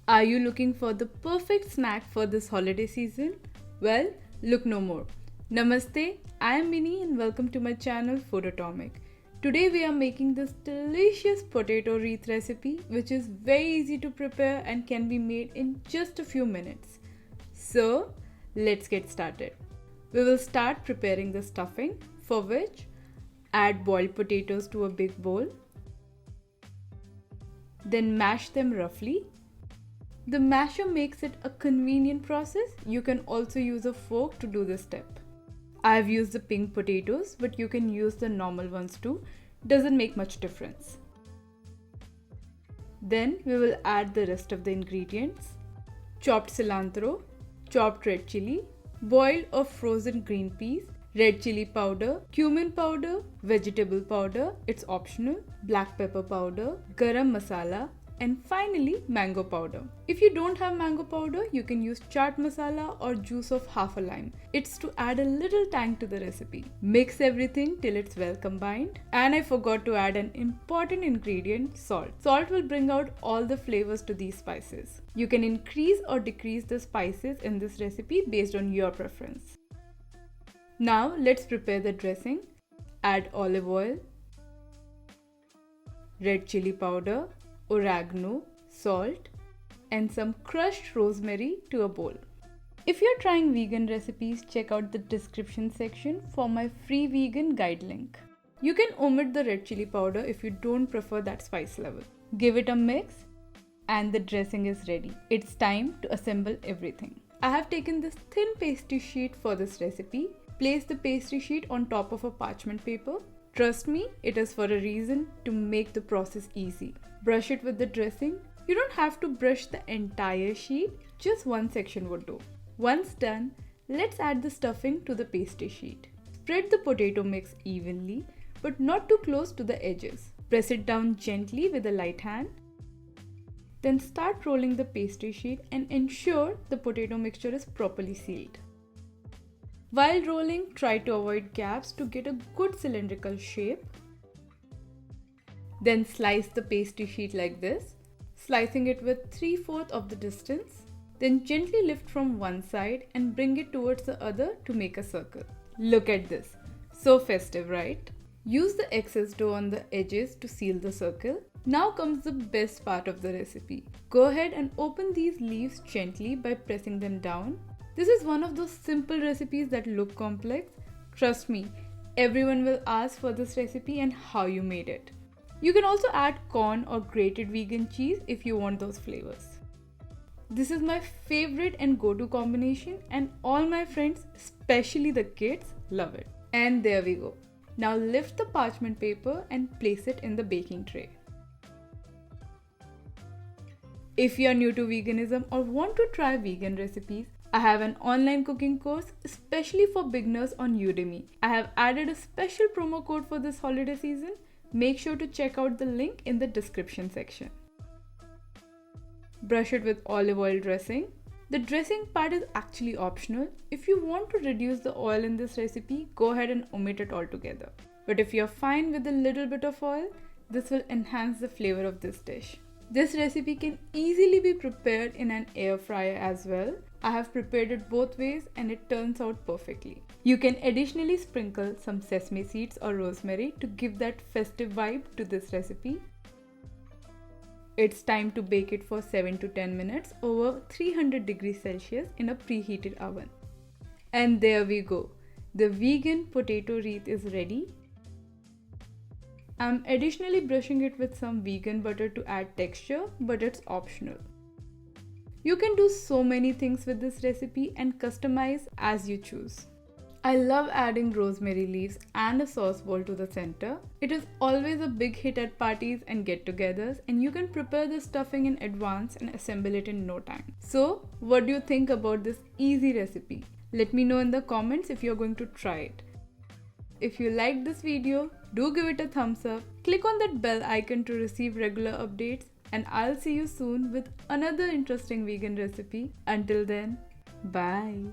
Are you looking for the perfect snack for this holiday season? Well, look no more. Namaste, I am Mini and welcome to my channel Foodotomic. Today we are making this delicious potato wreath recipe which is very easy to prepare and can be made in just a few minutes. So, let's get started. We will start preparing the stuffing, for which add boiled potatoes to a big bowl. Then mash them roughly. The masher makes it a convenient process. You can also use a fork to do this step. I have used the pink potatoes, but you can use the normal ones too. Doesn't make much difference. Then we will add the rest of the ingredients. Chopped cilantro, chopped red chili, boiled or frozen green peas, red chili powder, cumin powder, vegetable powder, it's optional, black pepper powder, garam masala, and finally mango powder. If you don't have mango powder, you can use chaat masala or juice of half a lime. It's to add a little tang to the recipe. Mix everything till it's well combined. And I forgot to add an important ingredient, salt. Salt will bring out all the flavors to these spices. You can increase or decrease the spices in this recipe based on your preference. Now let's prepare the dressing. Add olive oil, red chili powder, oregano, salt, and some crushed rosemary to a bowl. If you're trying vegan recipes, check out the description section for my free vegan guide link. You can omit the red chili powder if you don't prefer that spice level. Give it a mix and the dressing is ready. It's time to assemble everything. I have taken this thin pastry sheet for this recipe. Place the pastry sheet on top of a parchment paper. Trust me, it is for a reason, to make the process easy. Brush it with the dressing. You don't have to brush the entire sheet, just one section would do. Once done, let's add the stuffing to the pastry sheet. Spread the potato mix evenly, but not too close to the edges. Press it down gently with a light hand. Then start rolling the pastry sheet and ensure the potato mixture is properly sealed. While rolling, try to avoid gaps to get a good cylindrical shape. Then slice the pastry sheet like this, slicing it with 3/4 of the distance. Then gently lift from one side and bring it towards the other to make a circle. Look at this. So festive, right? Use the excess dough on the edges to seal the circle. Now comes the best part of the recipe. Go ahead and open these leaves gently by pressing them down. This is one of those simple recipes that look complex. Trust me, everyone will ask for this recipe and how you made it. You can also add corn or grated vegan cheese if you want those flavors. This is my favorite and go-to combination, and all my friends, especially the kids, love it. And there we go. Now lift the parchment paper and place it in the baking tray. If you are new to veganism or want to try vegan recipes, I have an online cooking course especially for beginners on Udemy. I have added a special promo code for this holiday season. Make sure to check out the link in the description section. Brush it with olive oil dressing. The dressing part is actually optional. If you want to reduce the oil in this recipe, go ahead and omit it altogether. But if you're fine with a little bit of oil, this will enhance the flavor of this dish. This recipe can easily be prepared in an air fryer as well. I have prepared it both ways and it turns out perfectly. You can additionally sprinkle some sesame seeds or rosemary to give that festive vibe to this recipe. It's time to bake it for 7 to 10 minutes over 300 degrees Celsius in a preheated oven. And there we go. The vegan potato wreath is ready. I'm additionally brushing it with some vegan butter to add texture, but it's optional. You can do so many things with this recipe and customize as you choose. I love adding rosemary leaves and a sauce bowl to the center. It is always a big hit at parties and get-togethers, and you can prepare the stuffing in advance and assemble it in no time. So, what do you think about this easy recipe? Let me know in the comments if you're going to try it. If you liked this video, do give it a thumbs up, click on that bell icon to receive regular updates, and I'll see you soon with another interesting vegan recipe. Until then, bye.